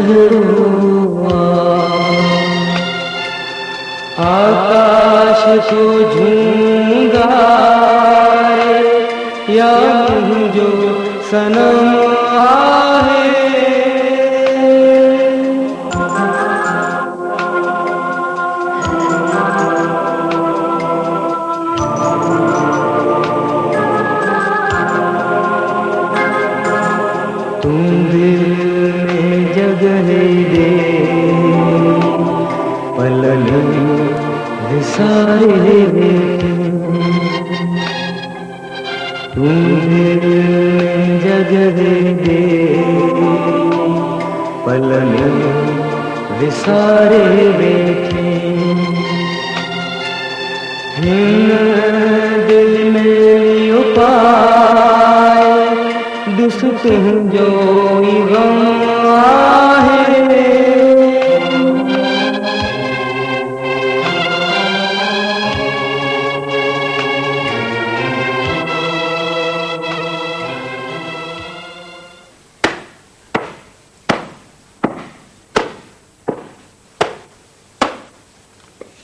लहरों आकाश को झूंगा या जो सनम आहे तुम दिल में जगह दे पलन विसारे तुम दिल में जगह दे पलन विसारे बैठे दिल में उपाय दुस्त जो गम आहे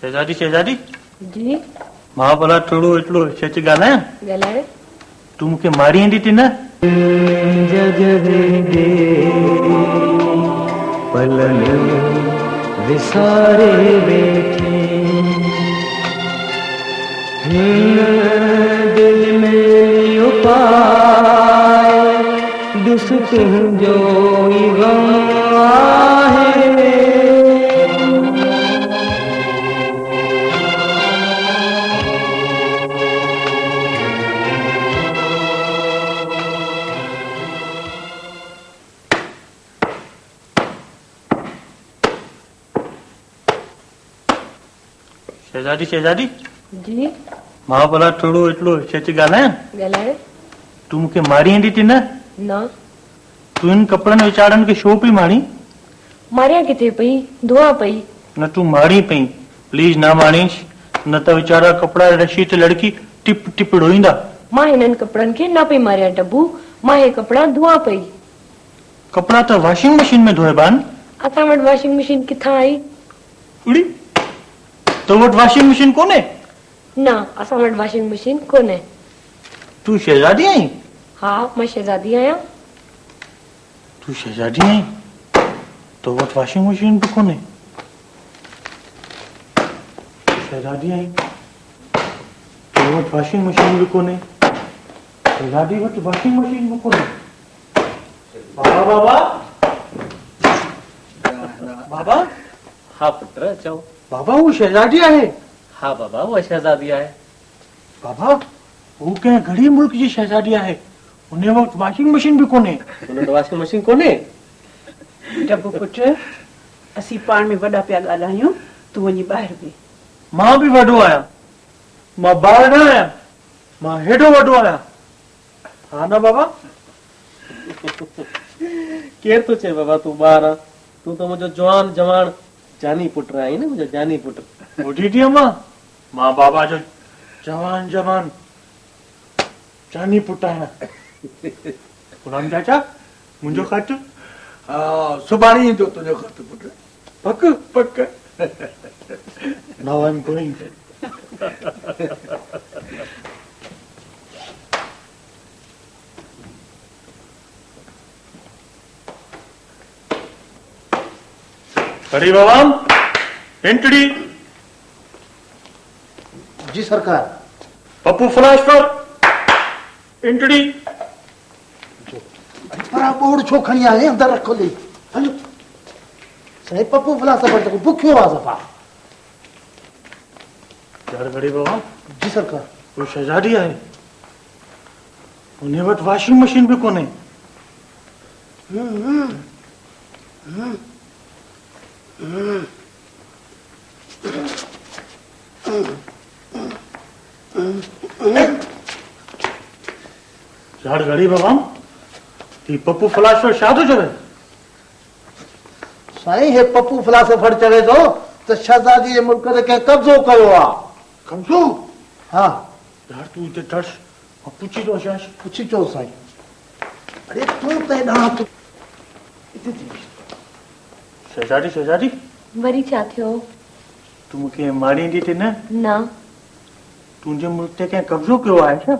शहजादी शहजादी जी मां भला थोड़ो एटलो सच ॻाल्हायां ॻाल्हाए तूं मूंखे मारी ईंदी थी न जगह दे पलन विसारे बैठे दिल में उपाय दुस्त जो गम आहे शहजादी शहजादी जी मां भला थोड़ो एटलो सच ॻाल्हायां ॻाल्हाए तूं मूंखे मारी ईंदी थी न न तूं इन कपिड़नि वीचारनि खे छो पई मारी मारिया किथे पई धोआ पई न तूं मारी पई प्लीज न मारीस न त वीचारा कपिड़ा रशी ते लड़की टिप टिप रोईंदा मां हिननि कपिड़नि खे न पई मारिया टबू मां हे कपिड़ा धोआ पई कपिड़ा त वॉशिंग मशीन में धोइबा आहिनि असां वटि वॉशिंग मशीन किथां आई उड़ी तो वटि वॉशिंग मशीन कोन्हे न असां वटि वॉशिंग मशीन कोन्हे तूं शहजादी आहीं हा मां शहजादी आहियां तूं शहजादी आहीं तो वटि वॉशिंग मशीन बि कोन्हे शहजादी आहीं तो वटि वॉशिंग मशीन बि कोन्हे शहजादी वटि वॉशिंग मशीन बि कोन्हे बाबा बाबा बाबा हाँ पुत्र चओ बाबा वो शहजादी आहे हाँ बाबा वो शहजादी आहे बाबा वो कंहिं घड़ी मुल्क जी शहजादी आहे उन वक्त वॉशिंग मशीन भी कोन्हे उन वटि वॉशिंग मशीन कोन्हे टबू पुट असीं पाण में वॾा पिया ॻाल्हायूं तूं वञी ॿाहिरि बि मां भी वॾो आहियां मां ॿार न आहियां मां हेॾो वॾो आहियां हा न बाबा केर तो चए बाबा तूं ॿार आहे तूं त मुंहिंजो जवान जवान जानी पुट आहीं न मुंहिंजो जानी पुट ॿुधी थी मां बाबा जो जवान जवान जानी पुट आहियां गुलाम चाचा मुंहिंजो ख़त सुभाणे ईंदो तुंहिंजो ख़त पुट पक पक नाउ आई एम गोइंग हरी बाबाम एंटडी जी सरकार पप्पू फ्लैश पर एंटडी पर बोर्ड छो खणी आए अंदर रखो ले हलो सही पप्पू फिलासफर तो भुखियो आ सफा यार घड़ी बाबा जी सरकार वो शहजादी आहे उन वटि वॉशिंग मशीन भी कोन्हे यार घड़ी बाबा ही पप्पू फिलासफर छा थो चवे साईं हे पप्पू फिलासफर चवे थो त शहजादी जे मुल्क ते कंहिं कब्ज़ो कयो आहे कब्ज़ो हा यार तू इते टर्स मां पुछी थो अचांसि पुछी चओ साईं अरे तूं त हेॾां तूं हिते थी शहजादी शहजादी वरी छा थियो? तू मूंखे मारींदी थी न? न, तुंहिंजे मुल्क ते कंहिं कब्ज़ो कयो आहे छा?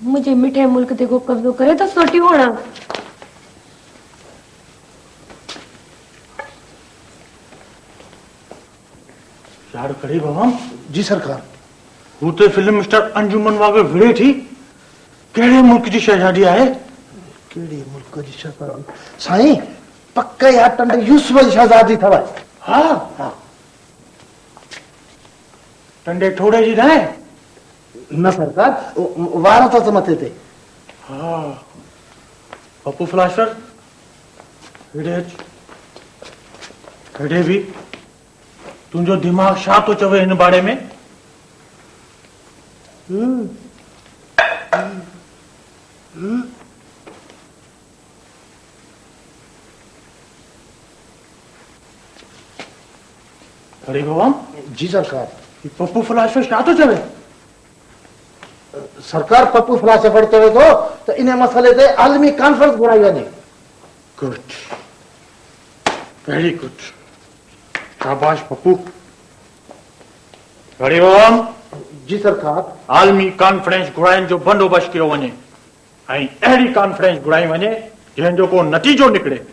मुझे मिठे मुल्क ते को कब्जो करे तो सोटी होना। यार कड़ी बाबा। जी सरकार। हू ते फिल्म स्टार अंजुमन वांगुरु विड़े थी। कहिड़े मुल्क जी शहजादी आहे? कहिड़े मुल्क जी शहजादी? साईं पक्का या टंडे यूसुफ जी शहजादी अथव। हा हा। टंडे ठोड़े जी न आहे? न सरकार, वार अथसि मथे ते। हा पप्पू फिलासफर हेॾे अच। हेॾे बि। तुंहिंजो दिमाग़ छा थो चवे हिन बारे में? अरे बाबा। जी सरकार। पप्पू फिलासफर छा थो चवे? सरकार पप्पू फिलासफर चवे थो त इन मसइले ते आलमी कॉन्फ्रेंस घुराई वञे। Good, very good. शाबाश पप्पू। अरे बाबा। जी सरकार। आलमी कॉन्फ्रेंस घुराइण जो बंदोबस्त कयो वञे ऐं अहिड़ी कॉन्फ्रेंस घुराई वञे जंहिंजो को नतीजो निकिरे।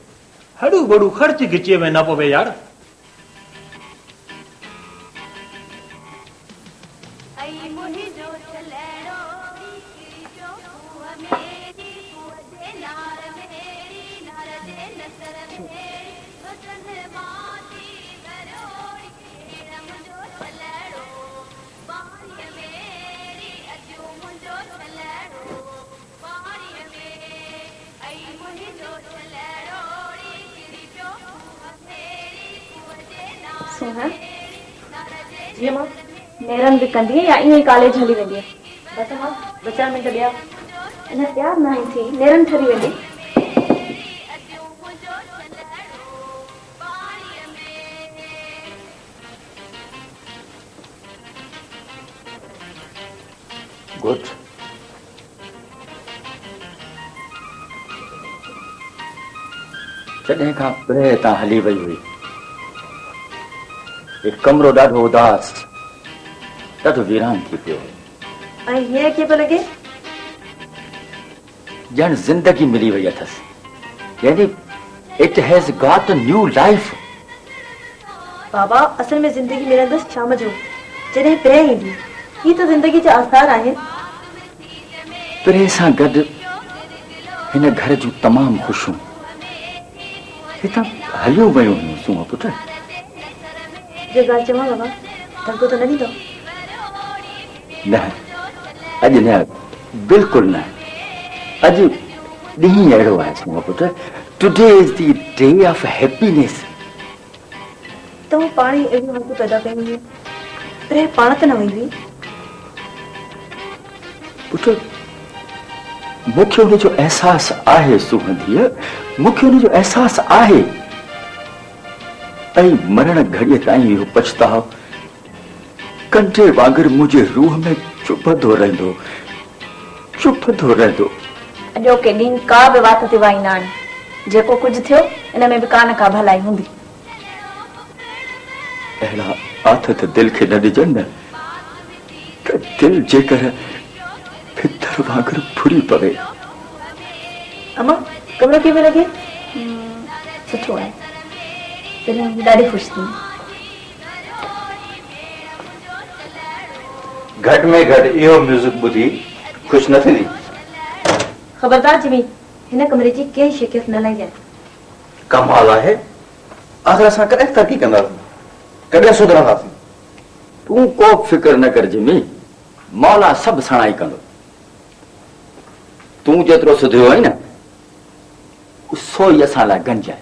हड़ू बड़ू ख़र्च गिचीअ में न पवे यार। सोहन जी मां नेरन भी कंदी या ईअं ई कॉलेज हली वेंदी? बस मां 2-4 मिंट ॿिया अञा तयार न थी, नेरन ठरी वेंदी। गुड। जॾहिं खां पहिरें तां हली वई हुई एक कमरो ॾाढो उदास, ॾाढो वीरान थी पियो। ऐं हीअं कीअं पियो लॻे? ॼण ज़िंदगी मिली वई अथसि, यानी it has got a new life. बाबा असल में जिंदगी मिलंदसि शाम जो जॾहिं पहिरें ईंदी। ही त जिंदगी जा आसार आहिनि। पहिरें सां गॾु हिन घर जूं तमामु ख़ुशियूं हितां हलियूं वियूं हुयूं। सूंह पुट जो ॻाल्हि चवां बाबा, दंगो त न ॾींदो? न, अॼु न, बिल्कुलु न। अॼु ॾींहुं अहिड़ो आहे सूंह पुट। Today is the day of happiness. तव्हां पाण ई अहिड़ियूं हालतूं पैदा कयूं हुयूं, पहिरें पाण त न वई हुई। पुट मूंखे हुनजो अहसासु आहे सूंह धीअ, मूंखे हुनजो अहसासु आहे। ऐं मरण घड़ीअ ताईं इहो पछताव कंठे वांगुरु मुंहिंजे रूह में चुभंदो रहंदो, चुभंदो रहंदो। अॼोके ॾींहुं का बि वात ते वाई न आणी। जेको कुझु थियो इन में बि का न का भलाई हूंदी। अहिड़ा आथत दिलि खे न ॾिजनि न त दिलि जेकर फितर वांगुरु फुरी पवे। अम्मा कमरो कीअं पियो लॻे? सुठो आहे। तॾहिं ॾाढी ख़ुशि थी। घटि में घटि इहो म्यूज़िक ॿुधी ख़ुशि न थींदी? ख़बरदार जिमी, हिन कमरे जी कंहिं शिकायत न लही कमाल आहे। आख़िर असां कॾहिं तरक़ी कंदासीं, कॾहिं सुधरंदासीं? तूं को फिक्र न कर जिमी, मौला सभु सणाई कंदो। तूं जेतिरो सुधरियो आई न सो ई असां लाइ गंज आहे।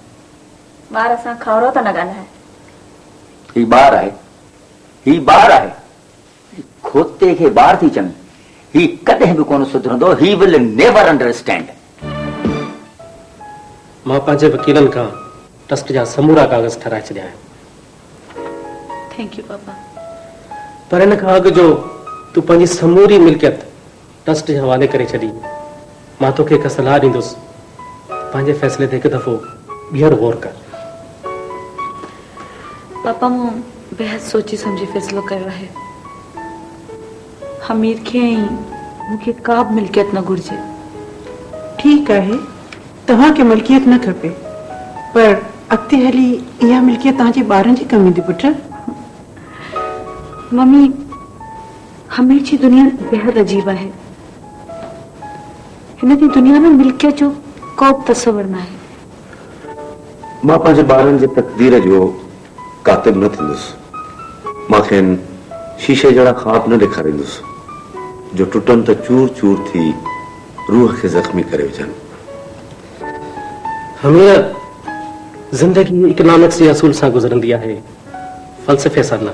ॿार सां खावरो त न ॻाल्हाए। ही ॿार आहे, ही ॿार आहे। खोते खे ॿार थी चवनि। ही कॾहिं बि कोन सुधरंदो। He will never understand. मां पंहिंजे वकीलनि खां ट्रस्ट जा समूरा कागज़ ठाराए छॾिया आहिनि। थैंक यू पापा। पर इन खां अॻु जो तूं पंहिंजी समूरी मिल्कियत ट्रस्ट जे हवाले करे छॾी। मां तोखे हिकु सलाह ॾींदुसि, पंहिंजे फ़ैसिले ते हिकु दफ़ो ॿीहर गौर कर। पापा मूं बेहद सोची समझी फ़ैसिलो कयो आहे। हमीर खे मूंखे का बि मिल्कियत न घुर्जे। ठीक है, तव्हां खे मिल्कियत न खपे, पर अॻिते हली इहा मिल्कियत तव्हांजे ॿारनि जी कमु ईंदी पुट। मम्मी, हमीर जी दुनिया बेहद अजीब है। हिन जी दुनिया में मिल्कियत जो को बि तस्वुर न आहे। मां पंहिंजे ॿारनि जे तक़दीर जो कातिब न थींदुसि। मां खेनि शीशे जहिड़ा ख्वाब न ॾेखारींदुसि जो टुटनि त चूर चूर थी रूह खे ज़ख्मी करे विझनि। हमें जिंदगी इकोनॉमिक्स जे असूल सां गुज़रंदी आहे, फ़लसफ़े सां न।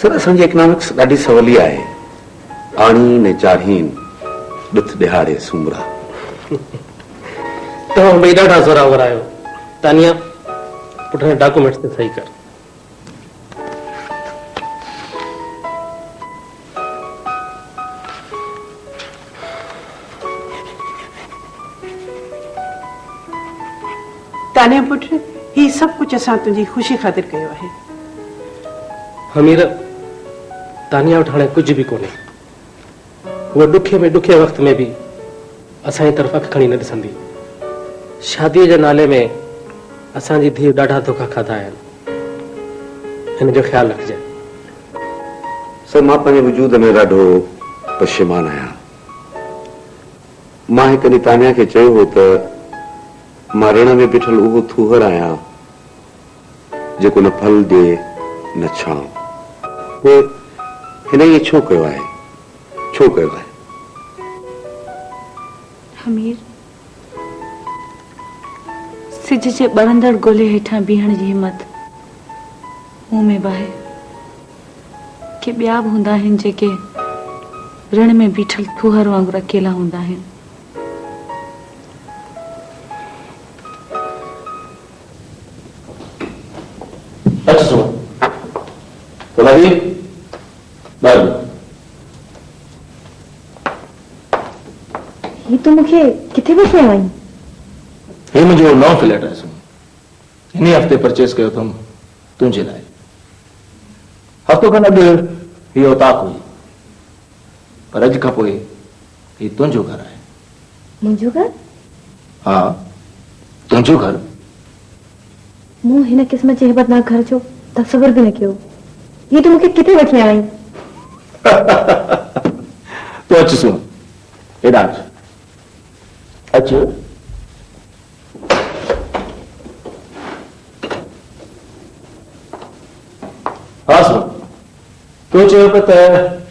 सर, असांजी इकोनॉमिक्स ॾाढी सवली आहे। आणी ने चाढ़ीन ॾुथ ॾिहाड़े सूमरा। तव्हां ॿई ॾाढा ज़ोरावर आहियो। तानिया, पुठियां डॉक्यूमेंट्स ते सही कर। तानिया पुट, ही सब कुछ असां तुंहिंजी ख़ुशी ख़ातिर कयो आहे। हमीर, तानिया वटि हाणे कुझु बि कोन्हे। उहा ॾुखे में ॾुखे वक़्त में बि असांजी तरफ़ अखि खणी न ॾिसंदी। शादीअ जे नाले में असांजी धीउ ॾाढा धोखा खाधा आहिनि। हिन जो ख़्यालु रखिजे। सर, मां पंहिंजे वजूद में ॾाढो पशेमान आहियां। मां हिकु ॾींहुं तानिया खे चयो हो त मां रण में बीठल उहो थूहर आहियां जेको न फल ॾे न छांव। पोइ हिन इहे छो कयो आहे, छो कयो आहे? हमीर, सिज जे ॿरंदड़ गोले हेठां बीहण जी हिम्मत मूं में बि आहे कि ॿिया बि हूंदा आहिनि जेके रण में बीठल थूहर वांगुरु अकेला हूंदा आहिनि। ही तो मूंखे किथे वठी आयो आहीं? हे मुंहिंजो नओं फ्लैट आहे। हिन हफ़्ते परचेस कयो अथमि तुंहिंजे लाइ। हफ़्तो खनि अॻु हीअ औताक हुई, पर अॼु खां पोइ हीउ तुंहिंजो घर आहे। मुंहिंजो घर? हा, तुंहिंजो घर। मूं हिन क़िस्म जे हेबतनाक घर जो तस्वुर बि न कयो। ये तो मूंखे किथे वठी आयो आहीं? तूं अच सुन, हेॾां अच। हाँ सुन, तूं चयो पियो त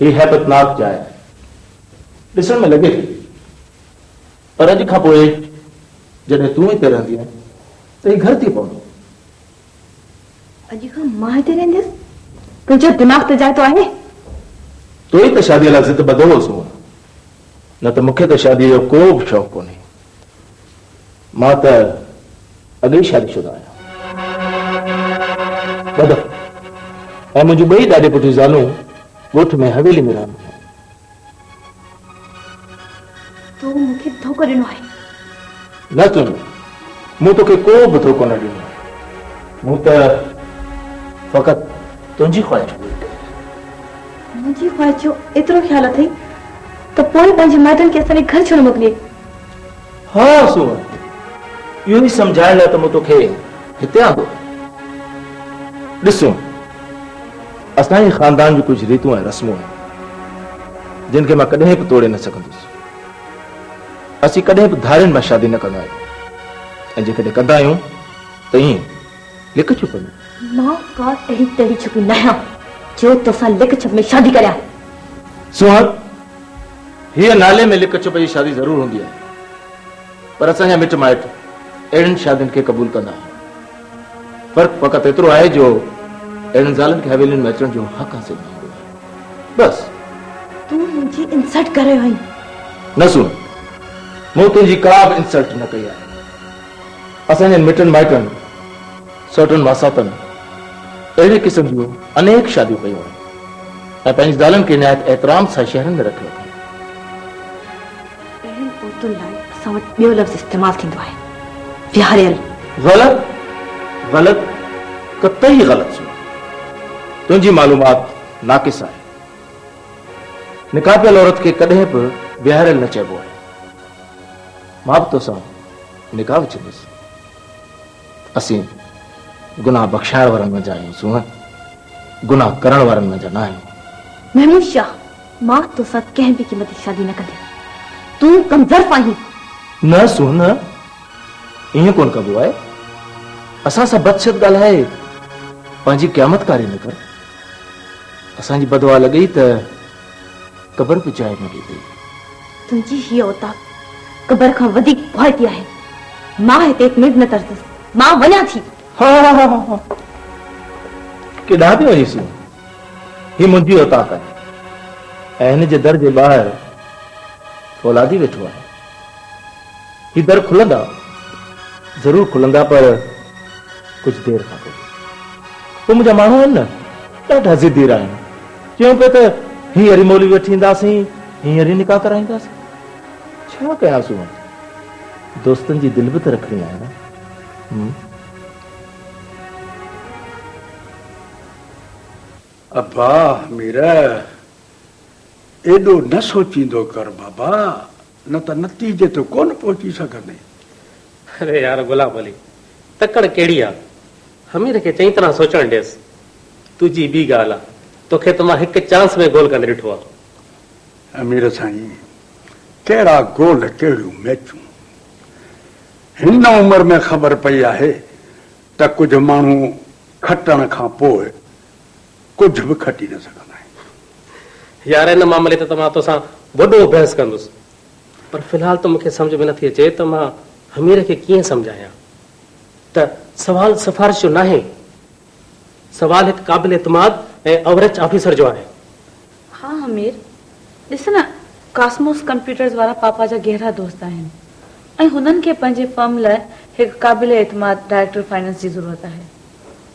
हीअ हैबतनाक जाइ आहे, ॾिसण में लॻे थी, पर अॼु खां पोइ जॾहिं तूं हिते रहंदी आहे त हीउ घर थी पवंदो। अॼु खां मां हिते रहंदसि? तुंहिंजो दिमाग़ त जाइ तो आहे। तूं ई त शादीअ लाइ ज़िद ॿधो हुअसि, न त मूंखे त शादीअ जो को बि शौक़ु कोन्हे। मां त अॻे ई शादीशुदा आहियां। ॿध, ऐं मुंहिंजूं ॿई ॾाॾे पुठियूं ज़ालूं ॻोठ में हवेली में रहंदियूं आहिनि। तो मूंखे धोखो ॾिनो आहे। न तुंहिंजो, मूं तोखे को बि धोखो न ॾिनो। मूं त फ़क़ति तुंहिंजी ख़्वाहिश पूरी कई। मुंहिंजी ख़्वाहिश जो एतिरो ख़्यालु अथई त पोइ पंहिंजे माइटनि खे असांजे घर छो न मोकिले? हा सुन, इहो ई सम्झाइण लाइ त मूं तोखे हिते आंदो। ॾिसो, असांजे ख़ानदान जूं कुझु रीतूं ऐं रस्मूं आहिनि जिन खे मां कॾहिं बि तोड़े न सघंदुसि। असीं कॾहिं बि धारियुनि मां शादी न कंदा आहियूं, ऐं जेकॾहिं कंदा आहियूं त ईअं लिक छुप में। मां का अहिड़ी तहिड़ी छोकिरी न आहियां जो तोसां लिक छुप में शादी करियां। सुहाग, हीअ नाले में लिक छुप जी शादी ज़रूर हूंदी आहे, पर असांजा मिट माइट अहिड़ियुनि शादियुनि खे क़बूल कंदा आहिनि। फ़र्क़ु फ़क़ति एतिरो आहे जो अहिड़ियुनि ज़ालनि खे हवेलियुनि में अचण जो हक़ हासिल न हूंदो आहे। बस। तूं मुंहिंजी इंसल्ट करे रहियो आहीं। न सुन, मूं तुंहिंजी का बि इंसल्ट न कई आहे। असांजे मिटनि माइटनि, सौटनि मासातनि अहिड़े क़िस्म जूं अनेक शादियूं कयूं आहिनि ऐं पंहिंजी ज़ालनि खे निहायत एतिराम सां शहरनि में रखियो अथऊं। अहिड़ियुनि औरतुनि लाइ असां वटि ॿियो लफ़्ज़ इस्तेमालु थींदो आहे, विहारियल। ग़लति, ग़लति, कतई ग़लति सुन। तुझी मालूमात नाक़िस है। निकाह पियल औरत के कदें भी बिहारियल न चइबो है। मां भी तोसां निकाह वचंदुसि। असीं गुनाह बख़्शाइण वारनि में जा आहियूं, गुनाह करण वारनि में जा न आहियूं। महमूद शाह, मां तोसां कंहिं बि क़ीमत जी शादी न कंदी। तूं कमज़ोर आहीं। न सुन, ईअं कोन कबो आहे। असां सां बदशत ॻाल्हाए पंहिंजी क़यामतकारी न कर। असांजी बदवा लॻई त क़बर बि जाइ मिली वई। तुंहिंजी हीअ औताक क़बर खां वधीक भुआती आहे। मां हिते हिकु मिंट न तरसुसि, मां वञा थी। हा केॾांहुं थी वञीसीं? ही मुंहिंजी औताक आहे ऐं हिन जे दर जे ॿाहिरि फौलादी वेठो आहे। ही दर खुलंदा, ज़रूर खुलंदा, पर कुछ देर खां पोइ मुंहिंजा माण्हू आहिनि न, ॾाढा ज़िदीर आहिनि। चयूं पिया त हींअर ई मौली वठी ईंदासीं, हींअर ई निकाह कराईंदासीं। छा कयासीं? दोस्तनि जी दिलि बि त रखणी आहे न। अब्बा मीरा, एॾो न सोचींदो कर बाबा, न त नतीजे ते कोन पहुची सघंदे। अरे यार गुलाम अली, तकड़ कहिड़ी आहे? हमीर खे चङी तरह सोचण ॾियसि। तुंहिंजी ॿी ॻाल्हि आहे, तोखे त मां हिकु चांस में गोल कंदे ॾिठो आहे। अमीर साईं, कहिड़ा गोल कहिड़ियूं मैचूं। हिन उमिरि में ख़बर पई आहे त कुझु माण्हू खटण खां पोइ कुझु बि खटी न सघंदा आहिनि। यार हिन मामले ते त मां तोसां वॾो बहस कंदुसि, पर फ़िलहाल त मूंखे सम्झ में नथी अचे त मां हमीर खे कीअं सम्झायां त सवाल सिफारिश जो न आहे, सवाल हिकु क़ाबिल एतमाद ऐं अवरेज ऑफिसर जो आहे। हाँ हमीर, ॾिस न, कॉस्मोस कंप्यूटर्स वारा पापा जा गहरा दोस्त आहिनि ऐं हुननि खे पंहिंजे फर्म लाइ हिकु क़ाबिल एतमाद डायरेक्टर फाइनेंस जी ज़रूरत आहे।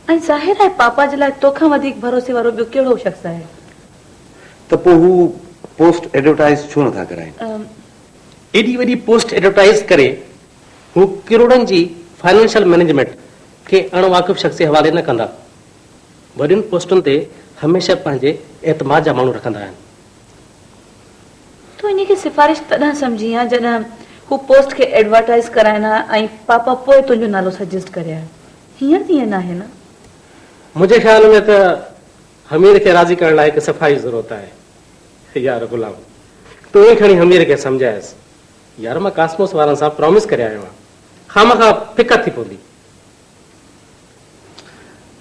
ऐं ज़ाहिर आहे पापा जे लाइ तोखां वधीक भरोसे वारो ॿियो कहिड़ो शख़्स आहे। त पोइ हू पोस्ट एडवर्टाइज छो नथा कराइनि? एॾी वॾी पोस्ट एडवर्टाइज करे हू किरोड़नि जी फाइनेंशियल मैनेजमेंट खे अणवाक़िफ़ शख़्स जे हवाले न कंदा। वॾियुनि पोस्टुनि ते हमेशह पंहिंजे एतमाद जा माण्हू रखंदा आहिनि। तूं इन खे सिफारिश तॾहिं सम्झी आहे जॾहिं हू पोस्ट खे एडवर्टाइज कराइनि ऐं पापा पोइ तुंहिंजो नालो सजेस्ट करे आहे। हींअर त ईअं न आहे न। मुंहिंजे ख़्याल में त हमीर खे राज़ी करण लाइ हिकु सफ़ाई ज़रूरत आहे। यार गुलाम, तूं ई खणी हमीर खे सम्झायसि। यार मां कॉस्मोस वारनि सां प्रॉमिस करे आयो आहियां, खामखां फिकर थी पवंदी।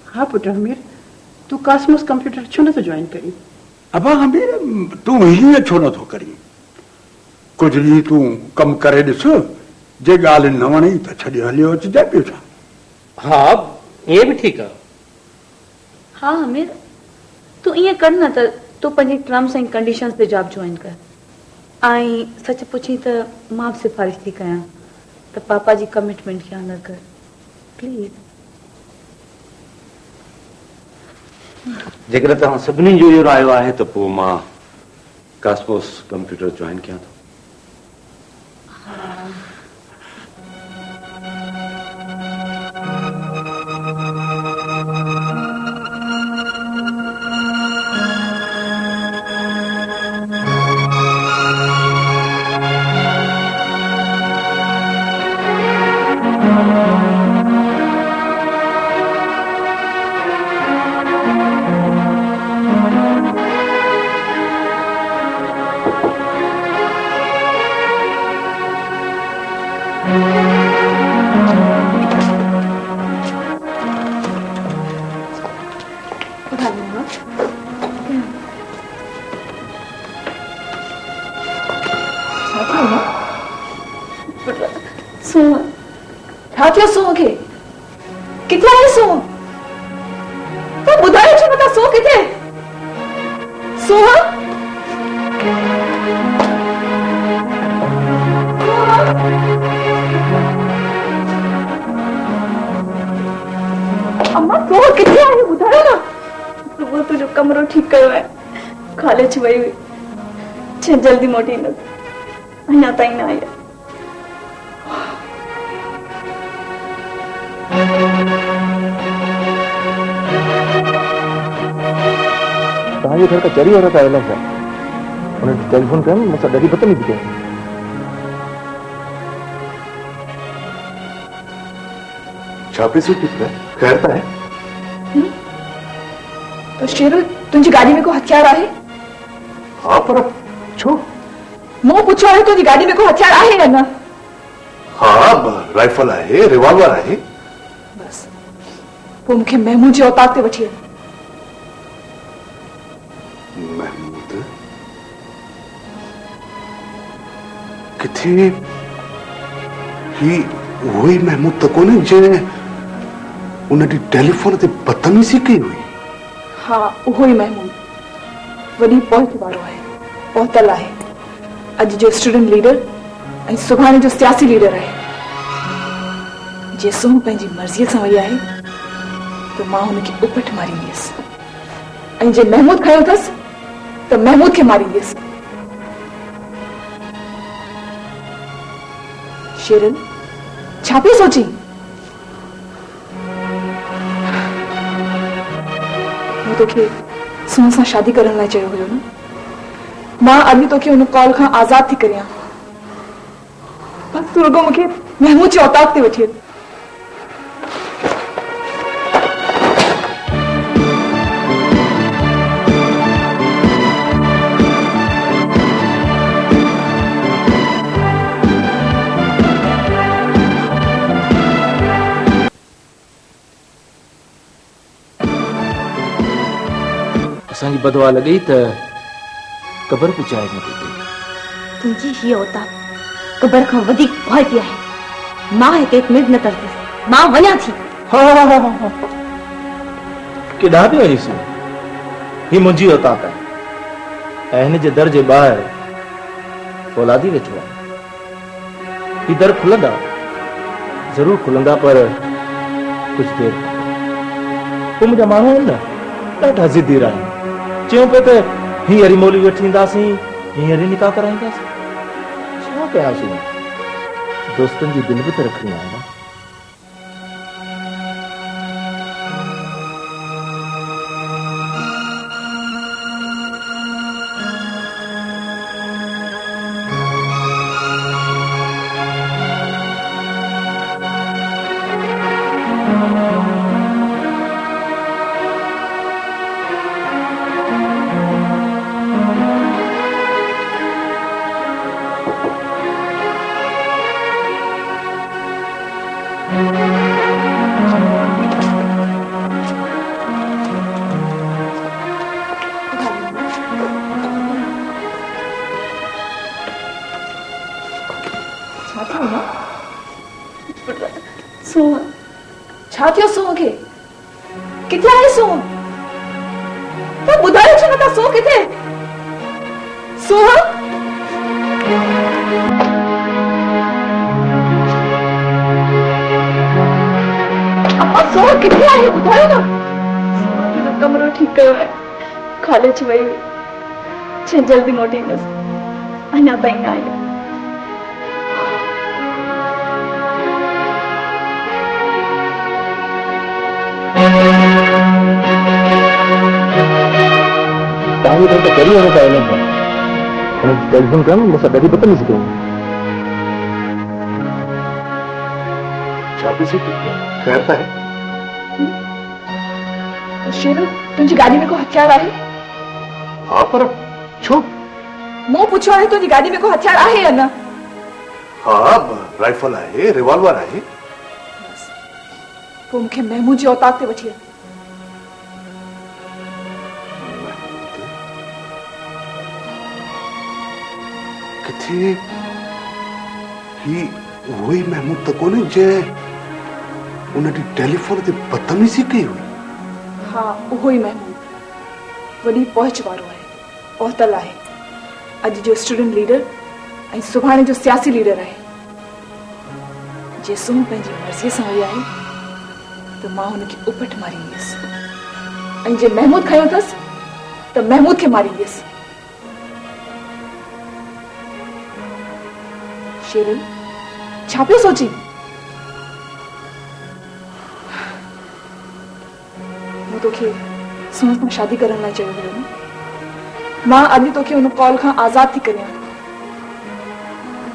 हाँ पुट हमीर, तू कॉस्मोस कंप्यूटर छो नथो ज्वाइन करी? अबा हमीर, तूं हीअं छो नथो करी? कुझु ॾींहं तूं कमु करे ॾिस, जे ॻाल्हि न वणे त छॾे हलियो अचिजांइ, ॿियो छा। हा ईअं बि ठीकु आहे। हाँ हमीर, तूं ईअं कर न त तूं पंहिंजी टर्म्स एंड कंडीशंस ते जॉब ज्वाइन कर। ऐं सच पुछी त मां बि सिफारिश थी कयां त पापा जी कमिटमेंट खे ऑनर कर प्लीज़। जेकॾहिं तव्हां सभिनी जो इहो रायो आहे त पोइ मां कॉस्मोस कंप्यूटर ज्वाइन कयां थो। जल्दी मोटी न अञा ताईं न आई। तव्हांजे घर खां चरी औरत आयल आहे उन्हनि टेलीफोन कयमि मूंसां ॾाढी बदतमीज़ी कई छा पई सोची खैर त आहे तो शेरू तुझी गाड़ी में को हथियार आहे हाँ पर छो मूं पुछो आहे तुझी गाड़ी में को हथियार आहे या न हाँ राइफल आहे रिवॉल्वर आहे बस पोइ मूंखे महमूद जे औताक ते वठी वञ महमूद किथे ही वही महमूद त कोन्हे जंहिं उन ॾींहुं टेलीफोन ते बदतमीज़ी कई हुई हाँ उहो ई महमूद वॾी पहुच वारो आहे पहुतल आहे अॼु जो स्टूडेंट लीडर ऐं सुभाणे जो सियासी लीडर आहे जेसो पंहिंजी मर्ज़ीअ सां वई आहे त मां हुनखे उपट मारींदसि ऐं जे महमूद खयो अथसि त महमूद खे मारींदसि शेरन छा पई सोची मूं तोखे सुन सां शादी करण लाइ चयो हुयो न मां अॼु तोखे हुन कॉल खां आज़ाद थी करियां बस तूं रुगो मूंखे महमूद जे औताक ते वठी वञ असांजी बदवा लॻी त क़बर पुचाए न पई तुंहिंजी हीअ औताक क़बर खां वधीक भयती आहे मां हिते हिकु मिनट न तरंदसि मां वञा थी केॾांहुं थी वञीसीं ही मुंहिंजी औताक आहे ऐं हिन जे दर जे ॿाहिरि फौलादी वेठो आहे ही दर खुलंदा ज़रूरु खुलंदा पर कुझु देरि पोइ मुंहिंजा माण्हू आहिनि न ॾाढा ज़िदी आहिनि चयूं पियो त हींअर ई मोली वठी ईंदासीं हींअर ई निकाह कराईंदासीं छा कयासीं दोस्तनि जी दिलि बि त रखणी आहे न छा थियो सूंह खे किथे आहे सूंह त ॿुधायो छो नथा सूंह किथे सूंह अम्मा सूंह किथे आहे ॿुधायो न सूंह जो कमरो ठीकु कयो आहे कॉलेज वई हुई छह जल्दी मोटींदसि अञा ताईं न आई तव्हांजे घर त चरी औरत आयल आहे हुननि टेलीफोन कयमि मूंसां ॾाढी बदतमीज़ी कई छा पई सोची खैर त आहे शेरू तुंहिंजी गाॾी में को हथियार आहे हाँ पर छो मूं पुछो आहे तुंहिंजी गाॾी में को हथियार आहे या न हाँ राइफल आहे रिवॉल्वर आहे पोइ मूंखे महमूद जे औताक ते वठी वञ किथे ही वही महमूद त कोन्हे जंहिं उन ॾींहुं टेलीफोन ते बदतमीज़ी कई हुई हाँ उहो ई महमूद वॾी पहुच वारो आहे पहुतल आहे अॼु जो स्टूडेंट लीडर ऐं सुभाणे जो सियासी लीडर आहे जेसो पंहिंजी मर्ज़ीअ सां वई आहे त मां हुनखे उपट मारींदसि ऐं जे महमूद खयो अथसि त महमूद खे मारींदसि शेरन छा पियो सोची मूं तोखे सुन सां शादी करण लाइ चयो हुयो न मां अॼु तोखे हुन कॉल खां आज़ाद थी करियां।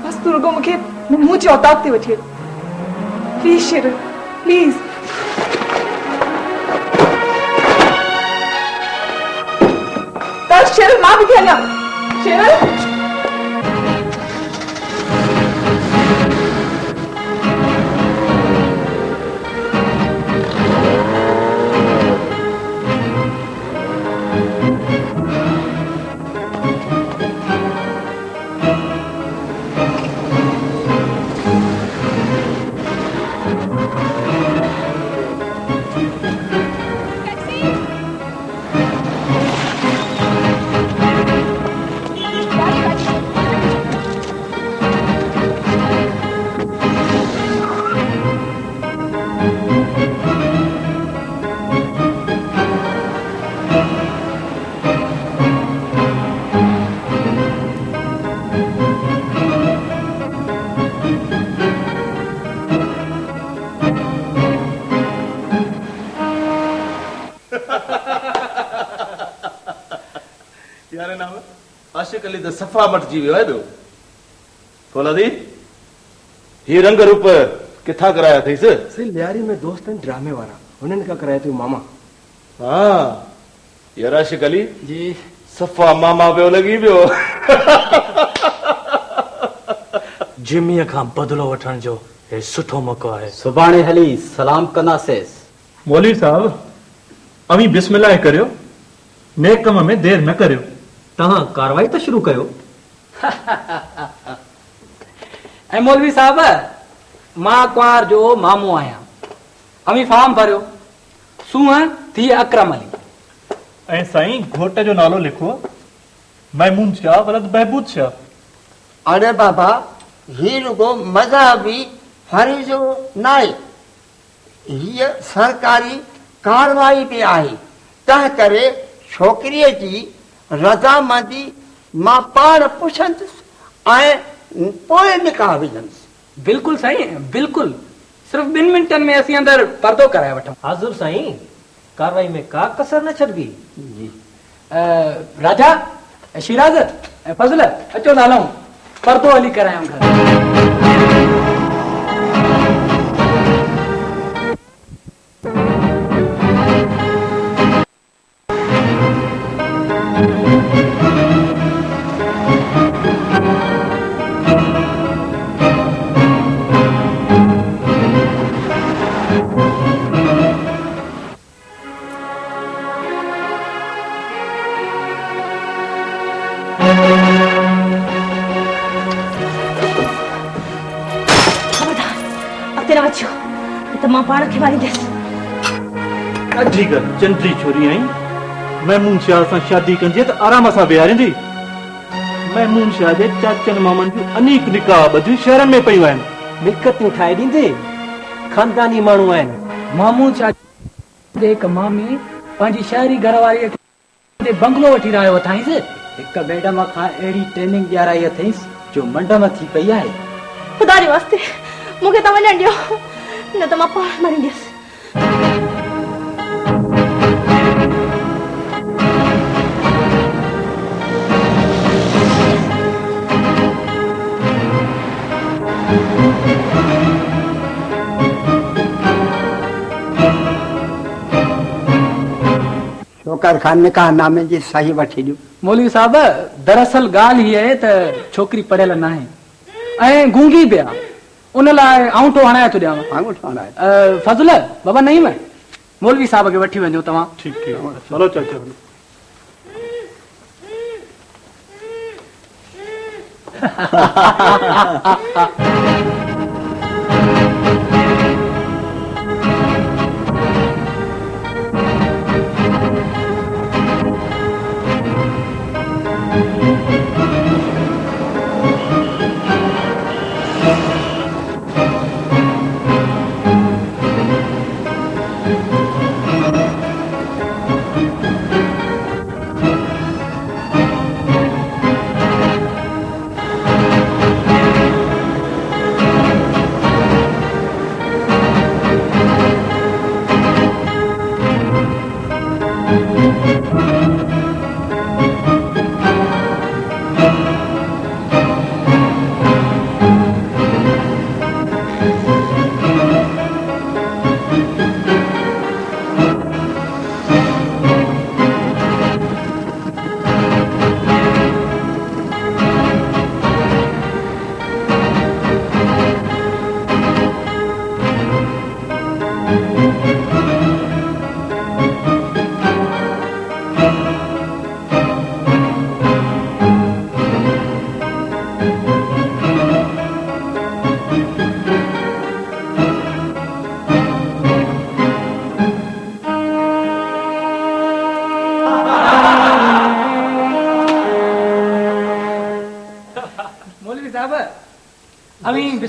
बस तू रुगो मूंखे मुंहुं जी औताक ते वठी प्लीज शेर प्लीज। शेर मां भी हलिया शेर। यार नाम आशिक अली द सफ़ा मटिजी वियो आहे ॿियो। फौलादी ही रंग रूप किथां कराया अथईसि? सिल लियारी में दोस्त आहिनि ड्रामे वारा, हुननि खां कराया अथई मामा। हाँ यार आशिक अली जी सफ़ा मामा पियो लॻी पियो। जिमीअ खां बदिलो वठण जो हे सुठो मौक़ो आहे। सुभाणे हली सलाम कंदासीं। मौलवी साहब अवी बिस्मिल्लाह करियो, नेक कम में देर न करियो। तव्हां कार्रवाई त शुरू कयो। ऐं मौलवी साहब मां कुंवार जो मामू आहियां। अमी फॉर्म भरियो सूंह थी अकरम अली। ऐं साईं घोट जो नालो लिखो महमूद शाह वलद बहबूद शाह। अरे बाबा ही रुगो मज़हबी फरीज़ो नाहे, हीअ सरकारी कार्रवाई भी आहे। तंहिं करे छोकिरीअ जी रज़ामंदी मां पाण पुछंदुसि ऐं पोइ निकाह विझंदुसि। बिल्कुलु साईं बिल्कुलु। सिर्फ़ 2 मिंटनि में असीं अंदरि पर्दो कराए वठूं। हाज़ुर साईं, कार्रवाई में का कसर न छॾबी। जी राजा शिराज ऐं फज़ल अचो त हलूं, पर्दो हली करायूं घर। ठीक है चंद्री छोरी आई महमूद शाह सां शादी कंदी त आराम सां विहारींदी। महमूद शाह जे चाचन मामन जूं अनेक निकाह ॿधियूं शहर में पयूं आहिनि। मिल्कतूं ठाहे ॾींदे, खानदानी माण्हू आहिनि। महमूद शाह जे हिकु मामी पंहिंजी शहरी घरवारीअ खे बंगलो वठी रहियो अथाईंसि। हिकु मैडम खां अहिड़ी ट्रेनिंग ॾियाराई अथईंसि जो मंडम थी पई आहे। खुदा जे वास्ते मूंखे त वञण ॾियो, न त मां पाण मरींदसि। शौकत खान निकाह नामे जी सही वठी ॾियो। मौलवी साहब दरअसल ॻाल्हि हीअ आहे त छोकिरी पढ़ियल न आहे ऐं गूंगी बि आहे। उन लाइ आंगूठो हणाए थो ॾियांव। आंगूठो हणाए। फज़ल बाबा नईम मौलवी साहब खे वठी वञो तव्हां। ठीक है चलो चाचा।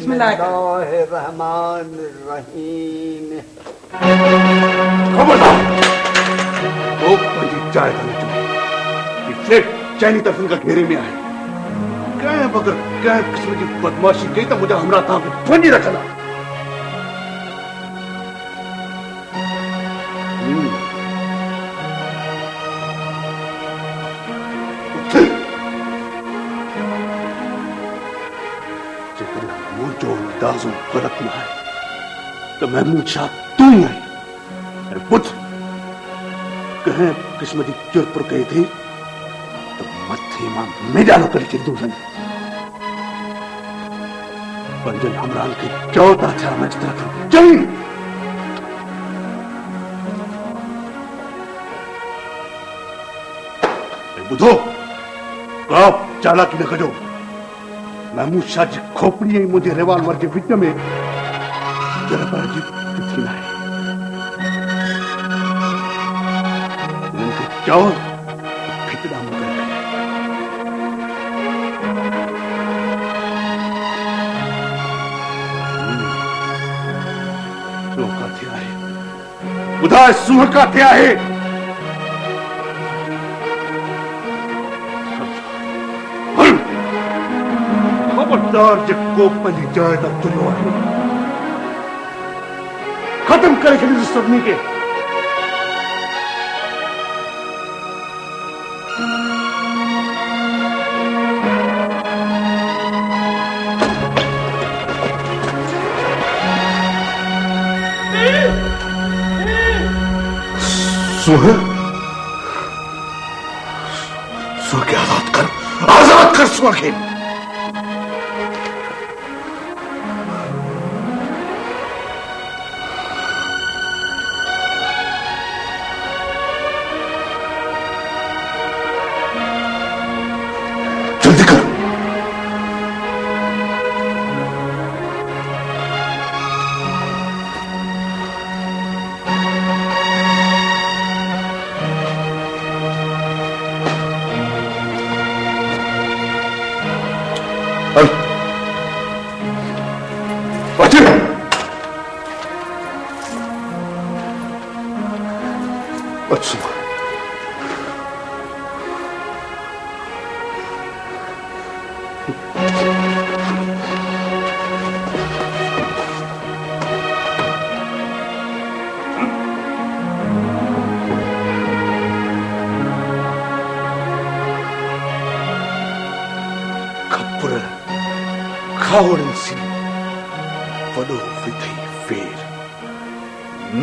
बिस्मिल्लाहिर्रहमानिर्रहीम। खबरदार, वो पंजी चाय था इसलिए चैनी तरफ का घेरे में आए कह बगर कह किस्म की बदमाशी कही तो मुझे हमरा था पंजी रखना। जो अंदाजों गलत ना है तो महमूद शाह तू ही आई पुत्र कहें किस्मती चुर पर गई थी तो मत्थे मां मेजानो कर चिंतु सन पंजन हमरान के चौथा अच्छा मैच तरफ चल बुधो आप चालाकी न कजो महमूद शाह जी खोपड़ी मुझे रिवाल्वर के विच में जरा जी किथी ना है इनके चौर फितड़ा मुकर का थे आहे बुधा सुह का थे आहे खबरदार जेको पंहिंजी जाइ तक तुरियो आहे खत्म करे छॾींदुसि सभिनी खे। सुह के आजाद कर सुह के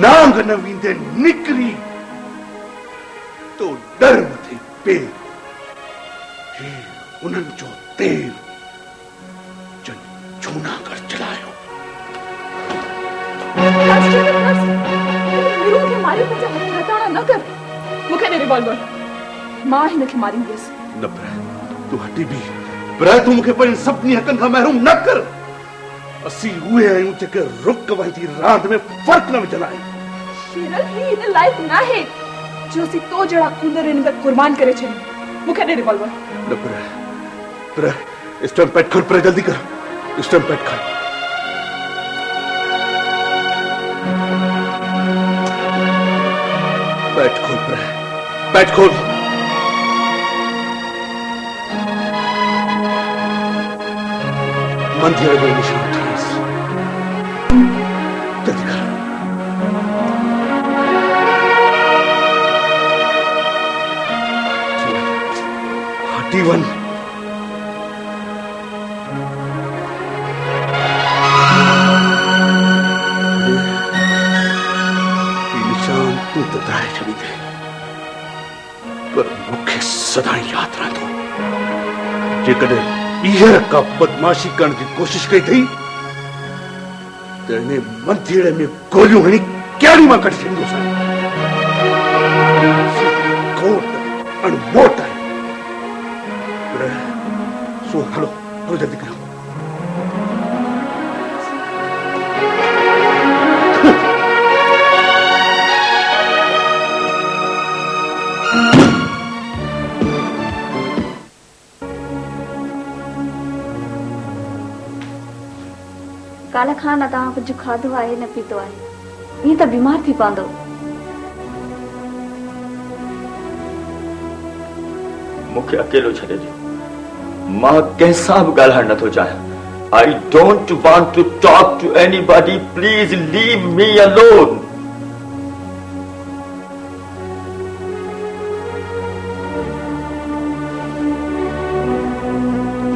नांग न वींदे निकरी तो डर मथे पेर हे उन्हनि जो तेर जन जूनागढ़ चलायो वीरू के मारे मुझे हटाना न कर मुखे दे रिवॉल्वर मां हिन खे मारींदसि न पर तू हटी भी पर तू मुखे पर सभिनी हकनि खां महरूम न कर असी उहे आहियूं जेके रुक वही रांदि में फर्क न विझंदा आहियूं। शेरल ही इन लाइफ ना है जो सी तो जड़ा कुंदर इन पर कुर्बान करे छे मुखे दे रिवॉल्वर न पर इस टाइम पैट खोल पर जल्दी कर इस टाइम पैट खोल पैट खोल मंदिर में निशान ठास जल्दी कर 41 निशान तू तताए छड़ी दे पर मुखे सदा याद रहंदो जेकॾहिं ॿीहर का बदमाशी करण जी कोशिश कई थी तो इन्हें मंदिर में गोलियों हणी कैड़ी मां कढी छॾींदुसि कोट अणमोट आहे सो हलो हलो जल्दी करो काल खां न तव्हां कुझु खाधो आहे न पीतो आहे, ईअं त बीमार थी पवंदो। मूंखे अकेलो छॾे ॾियो, मां कंहिंसां बि ॻाल्हाइण नथो चाहियां। I don't want to talk to anybody. Please leave me alone.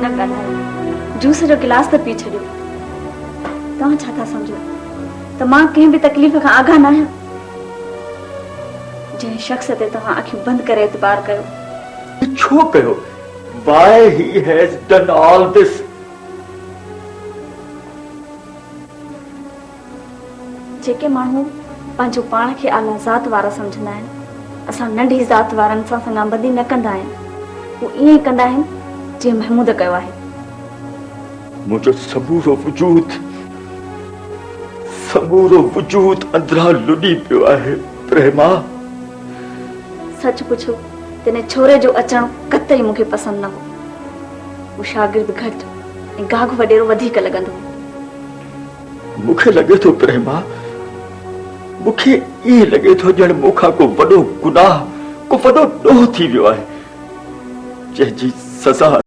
न ॻाल्हायो, जूस जो गिलास त पी छॾियो। तव्हां छा था सम्झो त मां कंहिं बि तकलीफ़ खां आगाह न आहियां? जंहिं शख़्स ते तव्हां अखियूं बंदि करे एतबार कयो, छो कयो? Why he has done all this? जेके माण्हू पंहिंजो पाण खे आला ज़ात वारा सम्झंदा आहिनि, असां नंढी ज़ात वारनि सां संगाबंदी न कंदा आहिनि। हू ईअं ई कंदा आहिनि जीअं महमूद कयो आहे। मुझो समूरो वजूद अंदरां लुॾी पियो आहे प्रेमा। सच पुछो त हिन छोरे जो अचणु कतई मूंखे पसंदि न हो। हू शागिर्द घटि ऐं गाघ वॾेरो वधीक लॻंदो। मूंखे लॻे थो प्रेमा, मूंखे ईअं लॻे थो ॼण मूंखां को वॾो गुनाह, को वॾो ॾोह थी वियो आहे, जंहिंजी सज़ा